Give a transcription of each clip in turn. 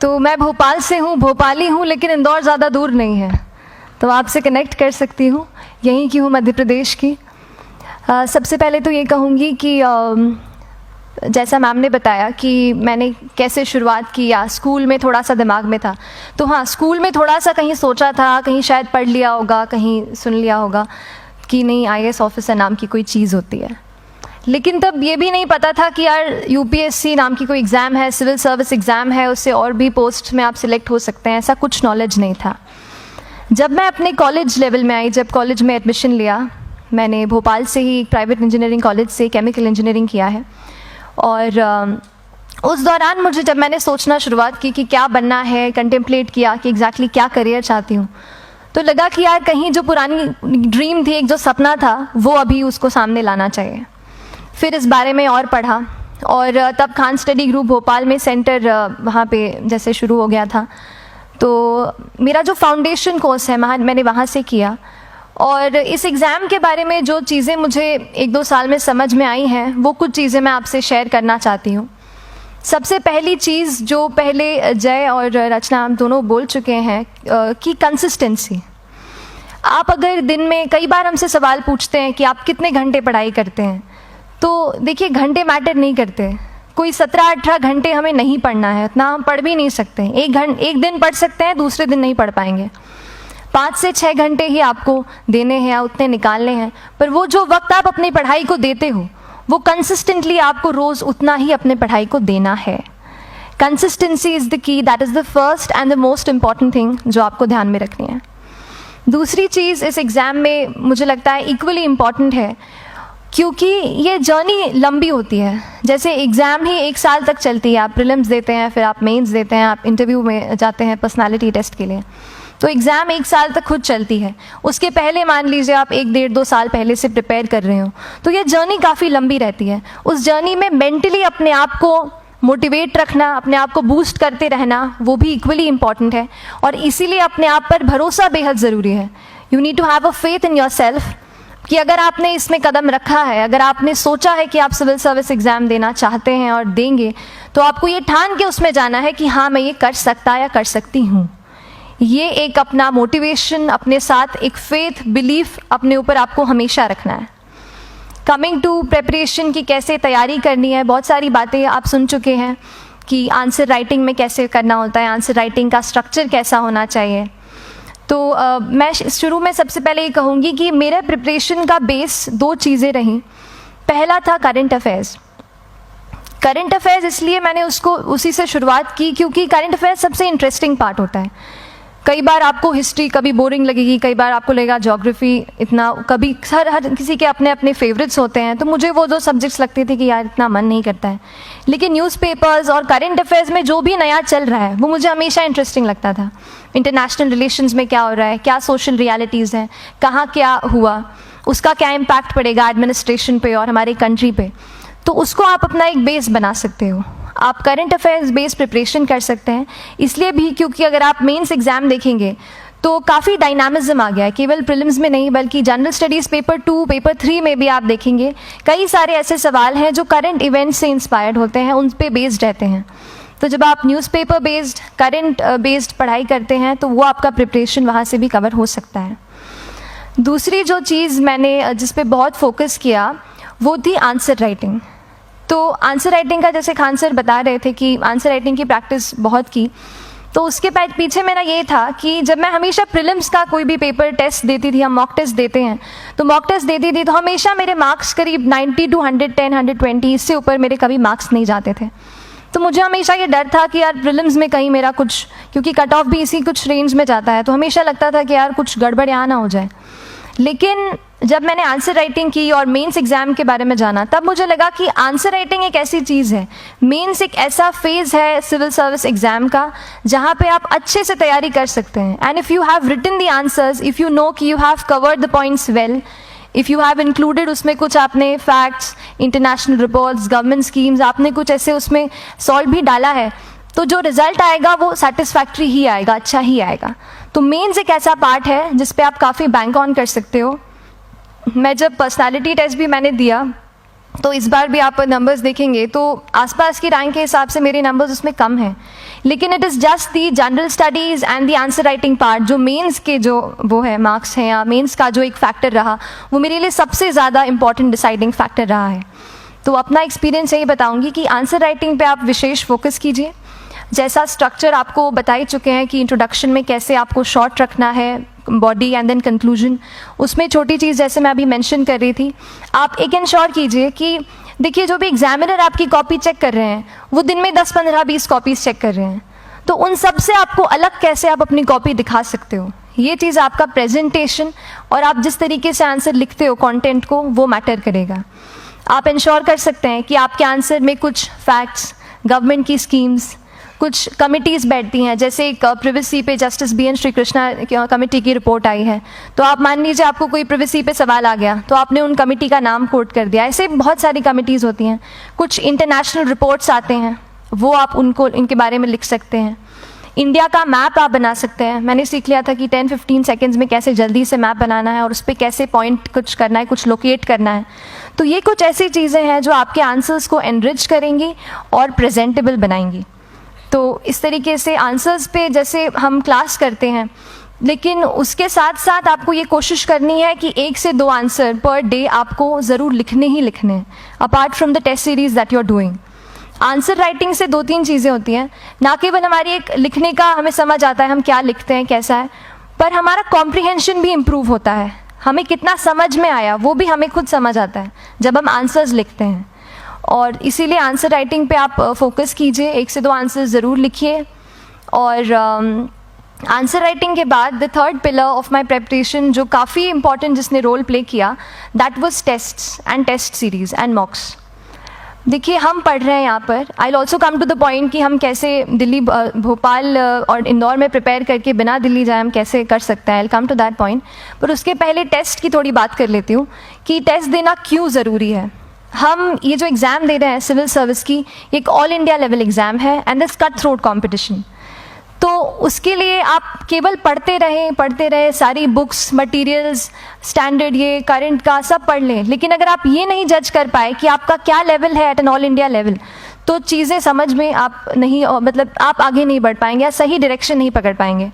तो मैं भोपाल से हूँ, भोपाली हूँ, लेकिन इंदौर ज़्यादा दूर नहीं है, तो आपसे कनेक्ट कर सकती हूँ। यहीं की हूँ, मध्य प्रदेश की। सबसे पहले तो ये कहूँगी कि जैसा मैम ने बताया कि मैंने कैसे शुरुआत की, या स्कूल में थोड़ा सा दिमाग में था, तो हाँ, स्कूल में थोड़ा सा कहीं सोचा था, कहीं शायद पढ़ लिया होगा, कहीं सुन लिया होगा कि नहीं IAS ऑफिसर नाम की कोई चीज़ होती है। लेकिन तब ये भी नहीं पता था कि यार UPSC नाम की कोई एग्ज़ाम है, सिविल सर्विस एग्ज़ाम है, उससे और भी पोस्ट में आप सिलेक्ट हो सकते हैं, ऐसा कुछ नॉलेज नहीं था। जब मैं अपने कॉलेज लेवल में आई, जब कॉलेज में एडमिशन लिया, मैंने भोपाल से ही प्राइवेट इंजीनियरिंग कॉलेज से केमिकल इंजीनियरिंग किया है, और उस दौरान मुझे जब मैंने सोचना शुरुआत की कि क्या बनना है, कंटेम्पलेट किया कि एग्जैक्टली क्या करियर चाहती हूँ, तो लगा कि यार कहीं जो पुरानी ड्रीम थी, एक जो सपना था, वो अभी उसको सामने लाना चाहिए। फिर इस बारे में और पढ़ा, और तब खान स्टडी ग्रुप भोपाल में सेंटर वहाँ पे जैसे शुरू हो गया था, तो मेरा जो फाउंडेशन कोर्स है मैंने वहाँ से किया। और इस एग्ज़ाम के बारे में जो चीज़ें मुझे 1-2 साल में समझ में आई हैं, वो कुछ चीज़ें मैं आपसे शेयर करना चाहती हूँ। सबसे पहली चीज़ जो पहले जय और रचना हम दोनों बोल चुके हैं कि कंसिस्टेंसी। आप अगर दिन में, कई बार हमसे सवाल पूछते हैं कि आप कितने घंटे पढ़ाई करते हैं, तो देखिए घंटे मैटर नहीं करते। कोई 17-18 घंटे हमें नहीं पढ़ना है, इतना हम पढ़ भी नहीं सकते। एक दिन पढ़ सकते हैं, दूसरे दिन नहीं पढ़ पाएंगे। 5 से 6 घंटे ही आपको देने हैं या उतने निकालने हैं, पर वो जो वक्त आप अपनी पढ़ाई को देते हो, वो कंसिस्टेंटली आपको रोज़ उतना ही अपने पढ़ाई को देना है। Consistency is the key, that is the first and the most important thing जो आपको ध्यान में रखनी है। दूसरी चीज़ इस एग्ज़ाम में मुझे लगता है इक्वली इम्पॉर्टेंट है, क्योंकि ये जर्नी लंबी होती है। जैसे एग्ज़ाम ही 1 साल तक चलती है, आप प्रीलिम्स देते हैं, फिर आप मेंस देते हैं, आप इंटरव्यू में जाते हैं पर्सनालिटी टेस्ट के लिए, तो एग्ज़ाम 1 साल तक खुद चलती है। उसके पहले मान लीजिए आप 1-1.5-2 साल पहले से प्रिपेयर कर रहे हो, तो ये जर्नी काफ़ी लंबी रहती है। उस जर्नी में मेंटली अपने आप को मोटिवेट रखना, अपने आप को बूस्ट करते रहना, वो भी इक्वली इम्पॉर्टेंट है, और इसीलिए अपने आप पर भरोसा बेहद ज़रूरी है। You need to have a faith in your self कि अगर आपने इसमें कदम रखा है, अगर आपने सोचा है कि आप सिविल सर्विस एग्ज़ाम देना चाहते हैं और देंगे, तो आपको ये ठान के उसमें जाना है कि हाँ, मैं ये कर सकता या कर सकती हूँ। ये एक अपना मोटिवेशन, अपने साथ एक फेथ, बिलीफ अपने ऊपर आपको हमेशा रखना है। कमिंग टू प्रेपरेशन की कैसे तैयारी करनी है, बहुत सारी बातें आप सुन चुके हैं कि आंसर राइटिंग में कैसे करना होता है, आंसर राइटिंग का स्ट्रक्चर कैसा होना चाहिए। तो मैं शुरू में सबसे पहले ये कहूँगी कि मेरे प्रिपरेशन का बेस 2 चीज़ें रहीं। पहला था करंट अफेयर्स। करंट अफेयर्स इसलिए मैंने उसी से शुरुआत की क्योंकि करंट अफेयर्स सबसे इंटरेस्टिंग पार्ट होता है। कई बार आपको हिस्ट्री कभी बोरिंग लगेगी, कई बार आपको लगेगा ज्योग्राफी इतना, कभी हर किसी के अपने अपने फेवरेट्स होते हैं। तो मुझे वो 2 सब्जेक्ट्स लगते थे कि यार इतना मन नहीं करता है, लेकिन न्यूज़पेपर्स और करंट अफेयर्स में जो भी नया चल रहा है वो मुझे हमेशा इंटरेस्टिंग लगता था। इंटरनेशनल रिलेशंस में क्या हो रहा है, क्या सोशल रियलिटीज़ हैं, कहाँ क्या हुआ, उसका क्या इम्पैक्ट पड़ेगा एडमिनिस्ट्रेशन पे और हमारी कंट्री पे, तो उसको आप अपना एक बेस बना सकते हो। आप करंट अफेयर्स बेस्ड प्रिपरेशन कर सकते हैं, इसलिए भी क्योंकि अगर आप मेंस एग्ज़ाम देखेंगे तो काफ़ी डायनामिज्म आ गया है, केवल प्रीलिम्स में नहीं बल्कि जनरल स्टडीज़ पेपर 2, पेपर 3 में भी आप देखेंगे कई सारे ऐसे सवाल हैं जो करंट इवेंट से इंस्पायर्ड होते हैं, उन पे बेस्ड रहते हैं। तो जब आप न्यूज़पेपर बेस्ड, करंट बेस्ड पढ़ाई करते हैं तो वो आपका प्रिपरेशन वहाँ से भी कवर हो सकता है। दूसरी जो चीज़ मैंने जिस पे बहुत फोकस किया वो थी आंसर राइटिंग। तो आंसर राइटिंग का जैसे खान सर बता रहे थे कि आंसर राइटिंग की प्रैक्टिस बहुत की, तो उसके पीछे मेरा ये था कि जब मैं हमेशा प्रीलिम्स का कोई भी पेपर टेस्ट देती थी, हम मॉक टेस्ट देते हैं, तो मॉक टेस्ट देती थी तो हमेशा मेरे मार्क्स करीब 90 to 110, 120, इससे ऊपर मेरे कभी मार्क्स नहीं जाते थे। तो मुझे हमेशा ये डर था कि यार प्रीलिम्स में कहीं मेरा कुछ, क्योंकि कट ऑफ भी इसी कुछ रेंज में जाता है, तो हमेशा लगता था कि यार कुछ गड़बड़ यहाँ ना हो जाए। लेकिन जब मैंने आंसर राइटिंग की और मेंस एग्ज़ाम के बारे में जाना, तब मुझे लगा कि आंसर राइटिंग एक ऐसी चीज़ है, मेंस एक ऐसा फेज़ है सिविल सर्विस एग्ज़ाम का जहाँ पे आप अच्छे से तैयारी कर सकते हैं। And if you have written the answers, if you know कि you have covered the points well, if you have included उसमें कुछ आपने facts, international reports, government schemes, आपने कुछ ऐसे उसमें सॉल्व भी डाला है, तो जो रिजल्ट आएगा वो सेटिस्फैक्ट्री ही आएगा, अच्छा ही आएगा। तो मेंस एक ऐसा पार्ट है जिस पे आप काफ़ी बैंक ऑन कर सकते हो। मैं जब पर्सनालिटी टेस्ट भी मैंने दिया तो इस बार भी आप नंबर्स देखेंगे तो आसपास की रैंक के हिसाब से मेरे नंबर्स उसमें कम हैं, लेकिन it is just the general studies and the answer writing part, जो मेंस के जो वो है मार्क्स हैं या मेंस का जो एक फैक्टर रहा, वो मेरे लिए सबसे ज़्यादा इंपॉर्टेंट डिसाइडिंग फैक्टर रहा है। तो अपना एक्सपीरियंस यही बताऊंगी कि आंसर राइटिंग पे आप विशेष फोकस कीजिए। जैसा स्ट्रक्चर आपको बता ही चुके हैं कि इंट्रोडक्शन में कैसे आपको शॉर्ट रखना है, बॉडी एंड देन कंक्लूजन, उसमें छोटी चीज़ जैसे मैं अभी मेंशन कर रही थी, आप एक इंश्योर कीजिए कि देखिए जो भी एग्जामिनर आपकी कॉपी चेक कर रहे हैं वो दिन में 10, 15, 20 कॉपीज़ चेक कर रहे हैं, तो उन सब से आपको अलग कैसे आप अपनी कॉपी दिखा सकते हो, ये चीज़ आपका प्रेजेंटेशन और आप जिस तरीके से आंसर लिखते हो कंटेंट को, वो मैटर करेगा। आप इंश्योर कर सकते हैं कि आपके आंसर में कुछ फैक्ट्स, गवर्नमेंट की स्कीम्स, कुछ कमिटीज़ बैठती हैं, जैसे एक प्रिवेसी पे जस्टिस BN श्रीकृष्णा कमेटी की रिपोर्ट आई है, तो आप मान लीजिए आपको कोई प्रिवेसी पे सवाल आ गया तो आपने उन कमेटी का नाम कोट कर दिया। ऐसे बहुत सारी कमिटीज़ होती हैं। कुछ इंटरनेशनल रिपोर्ट्स आते हैं, वो आप उनको इनके बारे में लिख सकते हैं। इंडिया का मैप आप बना सकते हैं। मैंने सीख लिया था कि 10-15 सेकेंड्स में कैसे जल्दी से मैप बनाना है और उस पर कैसे पॉइंट कुछ करना है, कुछ लोकेट करना है। तो ये कुछ ऐसी चीज़ें हैं जो आपके आंसर्स को एनरिच करेंगी और प्रेजेंटेबल बनाएंगी। तो इस तरीके से आंसर्स पे जैसे हम क्लास करते हैं, लेकिन उसके साथ साथ आपको ये कोशिश करनी है कि 1 से 2 आंसर पर डे आपको ज़रूर लिखने ही लिखने हैं, apart from the test series that you are doing. Answer writing से 2-3 चीज़ें होती हैं, ना केवल हमारी एक लिखने का हमें समझ आता है हम क्या लिखते हैं कैसा है, पर हमारा कॉम्प्रिहेंशन भी इम्प्रूव होता है। हमें कितना समझ में आया वो भी हमें खुद समझ आता है जब हम आंसर्स लिखते हैं। और इसीलिए आंसर राइटिंग पे आप फोकस कीजिए, 1 से 2 आंसर ज़रूर लिखिए। और आंसर राइटिंग के बाद the third pillar of my preparation जो काफ़ी इंपॉर्टेंट जिसने रोल प्ले किया, that was tests and test series and mocks. देखिए हम पढ़ रहे हैं यहाँ पर, I will also come to the point कि हम कैसे दिल्ली, भोपाल और इंदौर में प्रिपेयर करके बिना दिल्ली जाए हम कैसे कर सकते हैं, I will come to that point. पर उसके पहले टेस्ट की थोड़ी बात कर लेती हूँ कि टेस्ट देना क्यों ज़रूरी है। हम ये जो एग्ज़ाम दे रहे हैं सिविल सर्विस की, एक ऑल इंडिया लेवल एग्ज़ाम है and this cut throat competition. तो उसके लिए आप केवल पढ़ते रहें, सारी बुक्स, मटेरियल्स, स्टैंडर्ड ये करंट का सब पढ़ लें, लेकिन अगर आप ये नहीं जज कर पाए कि आपका क्या लेवल है at an all India level, तो चीज़ें समझ में आप नहीं, मतलब आप आगे नहीं बढ़ पाएंगे या सही डायरेक्शन नहीं पकड़ पाएंगे।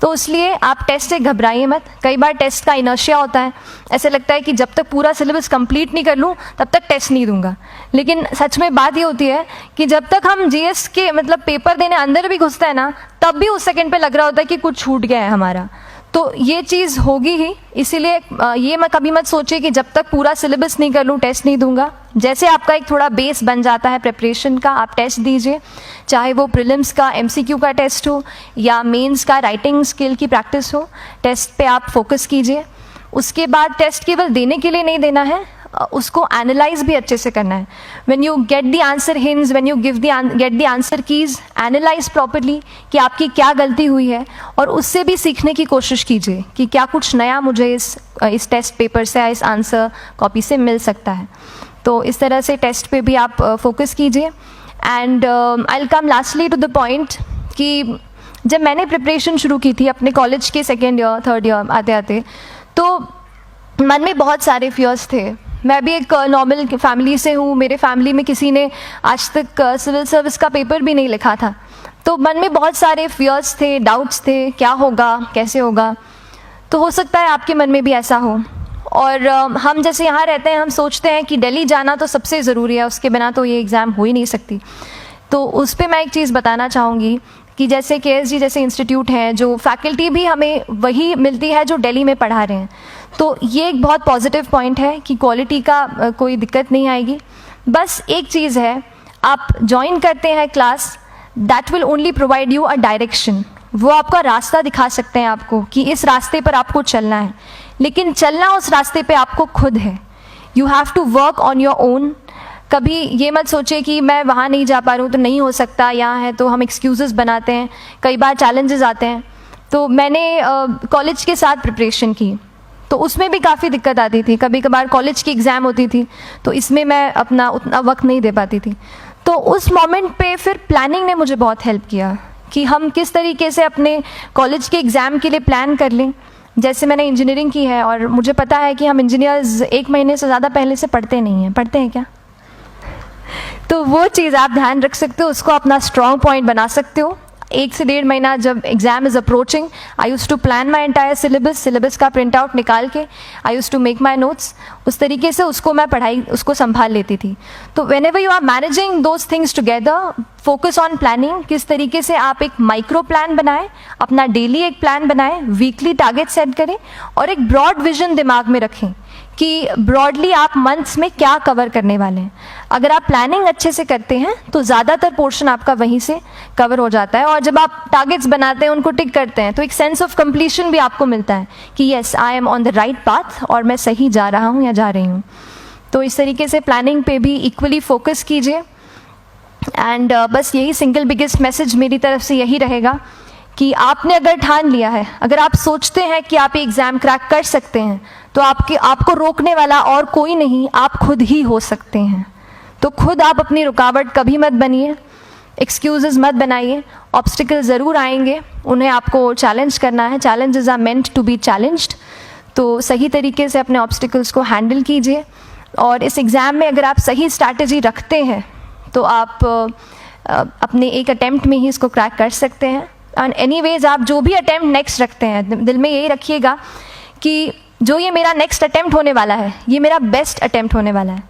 तो इसलिए आप टेस्ट से घबराइए मत। कई बार टेस्ट का इनर्शिया होता है, ऐसे लगता है कि जब तक पूरा सिलेबस कंप्लीट नहीं कर लूँ तब तक टेस्ट नहीं दूंगा, लेकिन सच में बात ये होती है कि जब तक हम GS के मतलब पेपर देने अंदर भी घुसते हैं ना, तब भी उस सेकंड पे लग रहा होता है कि कुछ छूट गया है हमारा। तो ये चीज़ होगी ही, इसीलिए ये मैं कभी मत सोचिए कि जब तक पूरा सिलेबस नहीं कर लूँ टेस्ट नहीं दूंगा। जैसे आपका एक थोड़ा बेस बन जाता है प्रिपरेशन का, आप टेस्ट दीजिए, चाहे वो प्रीलिम्स का MCQ का टेस्ट हो या मेंस का राइटिंग स्किल की प्रैक्टिस हो, टेस्ट पे आप फोकस कीजिए। उसके बाद टेस्ट केवल देने के लिए नहीं देना है, उसको एनालाइज भी अच्छे से करना है। When you get the answer hints, when you get the answer keys, analyse properly कि आपकी क्या गलती हुई है और उससे भी सीखने की कोशिश कीजिए कि क्या कुछ नया मुझे इस टेस्ट पेपर से, इस आंसर कॉपी से मिल सकता है। तो इस तरह से टेस्ट पे भी आप फोकस कीजिए। And I will come lastly to the point कि जब मैंने प्रिपरेशन शुरू की थी अपने कॉलेज के 2nd ईयर 3rd ईयर आते आते, तो मन में बहुत सारे फियर्स थे। मैं भी एक नॉर्मल फैमिली से हूँ, मेरे फैमिली में किसी ने आज तक सिविल सर्विस का पेपर भी नहीं लिखा था, तो मन में बहुत सारे फियर्स थे, डाउट्स थे, क्या होगा, कैसे होगा। तो हो सकता है आपके मन में भी ऐसा हो। और हम जैसे यहाँ रहते हैं, हम सोचते हैं कि दिल्ली जाना तो सबसे ज़रूरी है, उसके बिना तो ये एग्ज़ाम हो ही नहीं सकती। तो उस पर मैं एक चीज़ बताना चाहूँगी कि जैसे KSG जैसे इंस्टीट्यूट हैं, जो फैकल्टी भी हमें वही मिलती है जो दिल्ली में पढ़ा रहे हैं, तो ये एक बहुत पॉजिटिव पॉइंट है कि क्वालिटी का कोई दिक्कत नहीं आएगी। बस एक चीज़ है, आप ज्वाइन करते हैं class, that will only provide you a direction. वो आपका रास्ता दिखा सकते हैं आपको कि इस रास्ते पर आपको चलना है, लेकिन चलना उस रास्ते पे आपको खुद है। You have to work on your own. कभी ये मत सोचिए कि मैं वहाँ नहीं जा पा रहा हूँ तो नहीं हो सकता, यहाँ है, तो हम एक्सक्यूज़ेस बनाते हैं। कई बार चैलेंजेस आते हैं। तो मैंने कॉलेज के साथ प्रिपरेशन की, तो उसमें भी काफ़ी दिक्कत आती थी। कभी कभार कॉलेज की एग्ज़ाम होती थी तो इसमें मैं अपना उतना वक्त नहीं दे पाती थी। तो उस मोमेंट पे फिर प्लानिंग ने मुझे बहुत हेल्प किया कि हम किस तरीके से अपने कॉलेज के एग्ज़ाम के लिए प्लान कर लें, जैसे मैंने इंजीनियरिंग की है और मुझे पता है कि हम इंजीनियर्स 1 महीने से ज़्यादा पहले से पढ़ते नहीं हैं, पढ़ते हैं क्या? तो वो चीज़ आप ध्यान रख सकते हो, उसको अपना स्ट्रॉन्ग पॉइंट बना सकते हो। 1 से 1.5 महीना जब exam is approaching, I use to plan my entire syllabus का प्रिंट आउट निकाल के I use to make my notes, उस तरीके से उसको मैं उसको संभाल लेती थी। तो whenever you are managing those things together, focus on planning, किस तरीके से आप एक माइक्रो प्लान बनाएं, अपना डेली एक प्लान बनाएं, वीकली टारगेट सेट करें और एक ब्रॉड विजन दिमाग में रखें कि ब्रॉडली आप मंथ्स में क्या कवर करने वाले हैं। अगर आप प्लानिंग अच्छे से करते हैं तो ज़्यादातर पोर्शन आपका वहीं से कवर हो जाता है, और जब आप टारगेट्स बनाते हैं, उनको टिक करते हैं, तो एक सेंस ऑफ कंप्लीशन भी आपको मिलता है कि yes I am on the right path और मैं सही जा रहा हूँ या जा रही हूँ। तो इस तरीके से प्लानिंग पे भी इक्वली फोकस कीजिए। एंड बस यही सिंगल बिगेस्ट मैसेज मेरी तरफ से यही रहेगा कि आपने अगर ठान लिया है, अगर आप सोचते हैं कि आप ये एग्ज़ाम क्रैक कर सकते हैं, तो आपको रोकने वाला और कोई नहीं, आप खुद ही हो सकते हैं। तो खुद आप अपनी रुकावट कभी मत बनिए, एक्सक्यूज़ेस मत बनाइए। ऑब्स्टिकल ज़रूर आएंगे, उन्हें आपको चैलेंज करना है। Challenges are meant to be challenged. तो सही तरीके से अपने ऑब्स्टिकल्स को हैंडल कीजिए, और इस एग्ज़ाम में अगर आप सही स्ट्रैटेजी रखते हैं तो आप अपने एक अटैम्प्ट में ही इसको क्रैक कर सकते हैं। एंड एनीवेज आप जो भी अटैम्प्ट नेक्स्ट रखते हैं, दिल में यही रखिएगा कि जो ये मेरा नेक्स्ट अटैम्प्ट होने वाला है, ये मेरा बेस्ट अटैम्प्ट होने वाला है।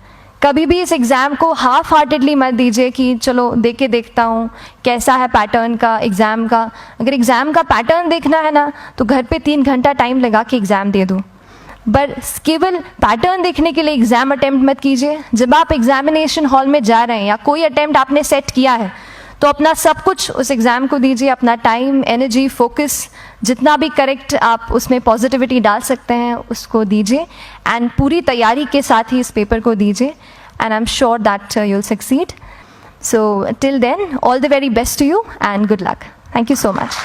कभी भी इस एग्ज़ाम को हाफ हार्टेडली मत दीजिए कि चलो दे के देखता हूँ कैसा है पैटर्न का एग्ज़ाम का। अगर एग्ज़ाम का पैटर्न देखना है ना, तो घर पे 3 घंटा टाइम लगा के एग्ज़ाम दे दो, बस केवल पैटर्न देखने के लिए एग्ज़ाम अटैम्प्ट मत कीजिए। जब आप एग्जामिनेशन हॉल में जा रहे हैं या कोई अटैम्प्ट आपने सेट किया है, तो अपना सब कुछ उस एग्ज़ाम को दीजिए, अपना टाइम, एनर्जी, फोकस, जितना भी करेक्ट आप उसमें पॉजिटिविटी डाल सकते हैं उसको दीजिए, एंड पूरी तैयारी के साथ ही इस पेपर को दीजिए, and I am sure that you will succeed. So till then, all the very best to you and good luck. Thank you so much.